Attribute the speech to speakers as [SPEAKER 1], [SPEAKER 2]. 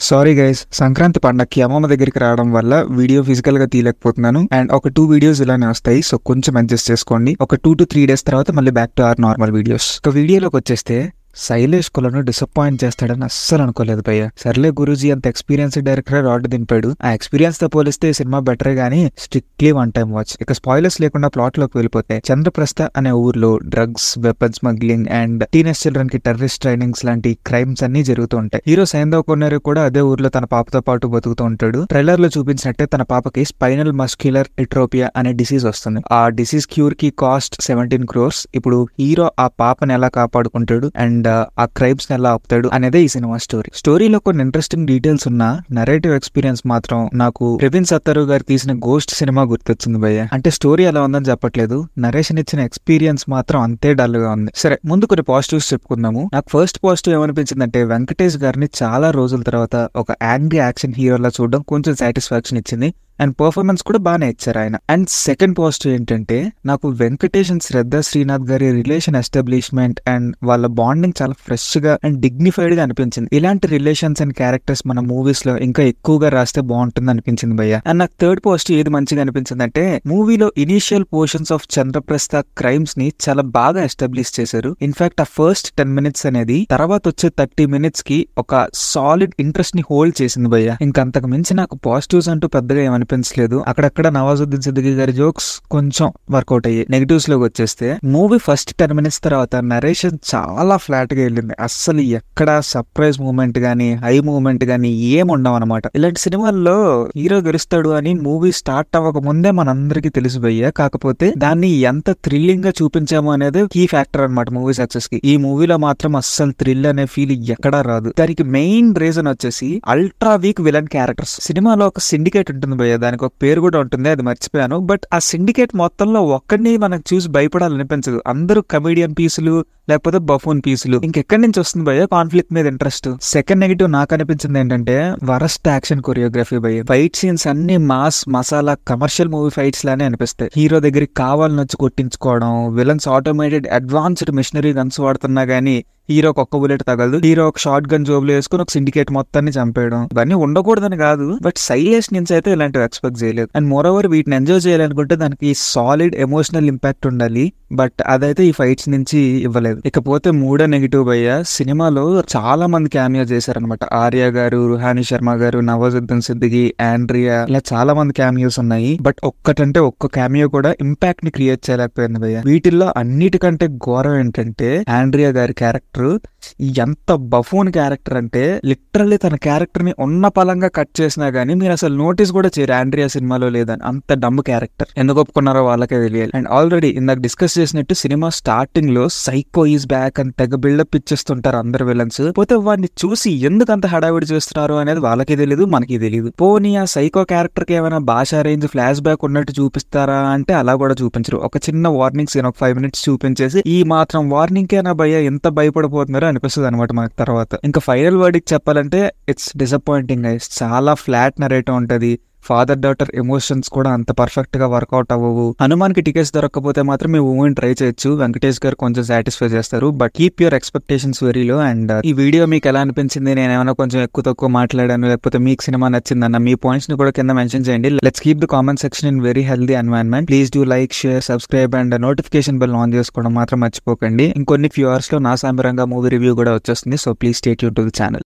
[SPEAKER 1] Sorry guys, Sankranti పండక్కి అమ్మమ్మ దగ్గరికి రావడం వల్ల వీడియో ఫిజికల్ గా తీయలేకపోతున్నాను. అండ్ ఒక 2 వీడియోస్ ఇలానే వస్తాయి, సో కొంచెం అడ్జస్ట్ చేసుకోండి. ఒక 2 to 3 డేస్ తర్వాత మళ్ళీ back to our normal videos. ఒక వీడియోలోకి వచ్చేస్తే శైలేష్ కులను డిసప్పాయింట్ చేస్తాడని అస్సలు అనుకోలేదు భయ్య. సర్లే గురూజీ అంత ఎక్స్పీరియన్స్ డైరెక్టర్ రాడ్ దింపాడు. ఆ ఎక్స్పీరియన్స్ తో పోలిస్తే ఈ సినిమా బెటరే గానీ స్ట్రిక్ట్లీ 1 టైం వాచ్. ఇక స్పాయిలర్స్ లేకుండా ప్లాట్ లోకి వెళ్ళిపోతే, చంద్రప్రస్థ అనే ఊర్లో drugs, weapon smuggling and teenage children కి టెర్రరిస్ట్ ట్రైనింగ్స్ లాంటి క్రైమ్స్ అన్ని జరుగుతూ ఉంటాయి. హీరో సైందవ్ కొన్నారు కూడా అదే ఊర్లో తన పాపతో పాటు బతుకుతూ ఉంటాడు. ట్రైలర్ లో చూపించినట్టే తన పాపకి స్పైనల్ మస్క్యులర్ ఎట్రోపియా అనే డిసీజ్ వస్తుంది. ఆ డిసీజ్ క్యూర్ కి కాస్ట్ 17 crores. ఇప్పుడు హీరో ఆ పాపని ఎలా కాపాడుకుంటాడు అండ్ ఆ క్రైమ్స్ ఎలా ఆపుతాడు అనేదే ఈ సినిమా స్టోరీ. స్టోరీలో కొన్ని ఇంట్రెస్టింగ్ డీటెయిల్స్ ఉన్నా నరేటివ్ ఎక్స్పీరియన్స్ మాత్రం నాకు ప్రవీణ్ సత్తరు గారు తీసిన గోస్ట్ సినిమా గుర్తొచ్చింది భయ్య. అంటే స్టోరీ ఎలా ఉందని చెప్పట్లేదు, నరేషన్ ఇచ్చిన ఎక్స్పీరియన్స్ మాత్రం అంతే డల్ గా ఉంది. సరే, ముందు కొన్ని పాజిటివ్స్ చెప్పుకుందాము. నాకు ఫస్ట్ పాజిటివ్ ఏమనిపించిందంటే, వెంకటేష్ గారిని చాలా రోజుల తర్వాత ఒక యాంగ్రీ యాక్షన్ హీరోలా చూడడం కొంచెం సాటిస్ఫాక్షన్ ఇచ్చింది. అండ్ పర్ఫార్మెన్స్ కూడా బాగానే ఇచ్చారు ఆయన. అండ్ సెకండ్ పాజిటివ్ ఏంటంటే, నాకు వెంకటేష్ అండ్ శ్రద్ధా శ్రీనాథ్ గారి రిలేషన్ ఎస్టాబ్లిష్మెంట్ అండ్ వాళ్ళ బాండింగ్ చాలా ఫ్రెష్ గా అండ్ డిగ్నిఫైడ్ గా అనిపించింది. ఇలాంటి రిలేషన్స్ అండ్ క్యారెక్టర్స్ మన మూవీస్ లో ఇంకా ఎక్కువగా రాస్తే బాగుంటుంది అనిపించింది భయ్య. అండ్ నాకు థర్డ్ పాజిటివ్ ఏది మంచిగా అనిపించింది అంటే, మూవీలో initial portions of Chandraprastha crimes ని చాలా బాగా ఎస్టాబ్లిష్ చేశారు. ఇన్ఫాక్ట్ ఆ ఫస్ట్ 10 minutes అనేది తర్వాత వచ్చే 30 minutes కి ఒక సాలిడ్ ఇంట్రెస్ట్ ని హోల్డ్ చేసింది భయ్య. ఇంకంతకు మించి నాకు పాజిటివ్స్ అంటూ పెద్దగా ఏమనిపించలేదు. అక్కడక్కడ నవాజుద్దీన్ సిద్దికీ గారి జోక్స్ కొంచెం వర్కౌట్ అయ్యాయి. నెగిటివ్స్ లోకి వచ్చేస్తే, మూవీ ఫస్ట్ 10 minutes తర్వాత నరేషన్ చాలా ఫ్లాట్ గా వెళ్ళింది. అస్సలు ఎక్కడ సర్ప్రైజ్ మూమెంట్ గానీ హై మూమెంట్ గానీ ఏం ఉండవు అనమాట. ఇలాంటి సినిమాల్లో హీరో గెలుస్తాడు అని మూవీ స్టార్ట్ అవ్వక ముందే మనందరికీ తెలుసు భయ్య. కాకపోతే దాన్ని ఎంత థ్రిల్లింగ్ గా చూపించాము అనేది కీ ఫ్యాక్టర్ అనమాట మూవీ సక్సెస్ కి. ఈ మూవీలో మాత్రం అస్సలు థ్రిల్ అనే ఫీల్ ఎక్కడా రాదు. దానికి మెయిన్ రీజన్ వచ్చేసి అల్ట్రా వీక్ విలన్ క్యారెక్టర్స్. సినిమాలో ఒక సిండికేట్ ఉంటుంది భయ్య, దానికి ఒక పేరు కూడా ఉంటుంది, అది మర్చిపోయాను. బట్ ఆ సిండికేట్ మొత్తంలో ఒక్కడిని మనకు చూసి భయపడాలనిపించదు. అందరూ కమెడియన్ పీసులు లేకపోతే బఫూన్ పీసులు. ఇంకెక్కడి నుంచి వస్తుంది భయ్య కాన్ఫ్లిక్ట్ మీద ఇంట్రెస్ట్? సెకండ్ నెగిటివ్ నాకు అనిపించింది ఏంటంటే, వరస్ట్ యాక్షన్ కొరియోగ్రఫీ భయ్య. ఫైట్ సీన్స్ అన్ని mass masala commercial movie fights లానే అనిపిస్తాయి. హీరో దగ్గరికి కావాలని వచ్చి కొట్టించుకోవడం, villains automated advanced machinery guns వాడుతున్నా గానీ హీరోకి ఒక్క బుల్లెట్ తగలదు. హీరో ఒక షార్ట్ గన్ జోబులు వేసుకుని ఒక సిండికేట్ మొత్తాన్ని చంపేయడం, ఇవన్నీ ఉండకూడదని కాదు, బట్ శైలేష్ నుంచి అయితే ఇలాంటివి ఎక్స్పెక్ట్ చేయలేదు. అండ్ మోర్ ఓవర్ వీటిని ఎంజాయ్ చేయాలనుకుంటే దానికి సాలిడ్ ఎమోషనల్ ఇంపాక్ట్ ఉండాలి, బట్ అదైతే ఈ ఫైట్స్ నుంచి ఇవ్వలేదు. ఇకపోతే మూడో నెగిటివ్ భయ్య, సినిమాలో చాలా మంది క్యామియో చేశారనమాట. ఆర్య గారు, రుహాని శర్మ గారు, నవాజుద్దీన్ సిద్దికీ, ఆండ్రియా, ఇలా చాలా మంది క్యామియోస్ ఉన్నాయి. బట్ ఒక్కటంటే ఒక్క క్యామియో కూడా ఇంపాక్ట్ ని క్రియేట్ చేయలేకపోయింది భయ్య. వీటిల్లో అన్నిటికంటే ఘోరం ఏంటంటే, ఆండ్రియా గారి క్యారెక్టర్ ఎంత బఫూన్ క్యారెక్టర్ అంటే, లిటరల్లీ తన క్యారెక్టర్ ని ఉన్న పలంగా కట్ చేసినా గానీ మీరు అసలు నోటీస్ కూడా చేయరు ఆండ్రియా సినిమాలో లేదని. అంత డమ్ క్యారెక్టర్. ఎందుకు ఒప్పుకున్నారో వాళ్ళకే తెలియాలి. అండ్ ఆల్రెడీ ఇందాక డిస్కస్ చేసినట్టు సినిమా స్టార్టింగ్ లో సైకో ఈజ్ బ్యాక్ అని తెగ బిల్డప్ ఇచ్చేస్తుంటారు అందరు విలన్స్. పోతే వాడిని చూసి ఎందుకు అంత హడావిడి చేస్తున్నారు అనేది వాళ్ళకి తెలియదు, మనకి తెలియదు. పోనీ ఆ సైకో క్యారెక్టర్ కి ఏమైనా భాషా రేంజ్ ఫ్లాష్ బ్యాక్ ఉన్నట్టు చూపిస్తారా అంటే అలా కూడా చూపించరు. ఒక చిన్న వార్నింగ్ సీన్ ఒక 5 minutes చూపించేసి, ఈ మాత్రం వార్నింగ్ కేనా భయ్య ఎంత భయపడిపోతున్నారో అనిపిస్తుంది అనమాట మనకు తర్వాత. ఇంకా ఫైనల్ వర్డ్కి చెప్పాలంటే, ఇట్స్ డిసప్పాయింటింగ్ గైస్. చాలా ఫ్లాట్ నరేటివ్ ఉంటది. ఫాదర్ డాటర్ ఎమోషన్స్ కూడా అంత పర్ఫెక్ట్ గా వర్కౌట్ అవ్వవు. హనుమాన్ కి టికెట్స్ దొరకకపోతే మాత్రం మీ మూవీని ట్రై చేయొచ్చు, వెంకటేష్ గారు కొంచెం సాటిస్ఫై చేస్తారు. But keep your expectations very low. And ఈ వీడియో మీకు ఎలా అనిపించింది, నేను ఏమైనా కొంచెం ఎక్కువ తక్కువ మాట్లాడాను, లేకపోతే మీకు సినిమా నచ్చిందన్న మీ పాయింట్స్ ని కూడా కింద మెన్షన్ చేయండి. Let's keep the comment section in very healthy environment. Please do like, share, subscribe and notification bell on చేసుకోవడం మాత్రం మర్చిపోకండి. ఇంకొన్ని ఫ్యూ అవర్స్ లో నా సాంబరంగా మూవీ రివ్యూ కూడా వచ్చేస్తుంది, so please stay tune to the channel.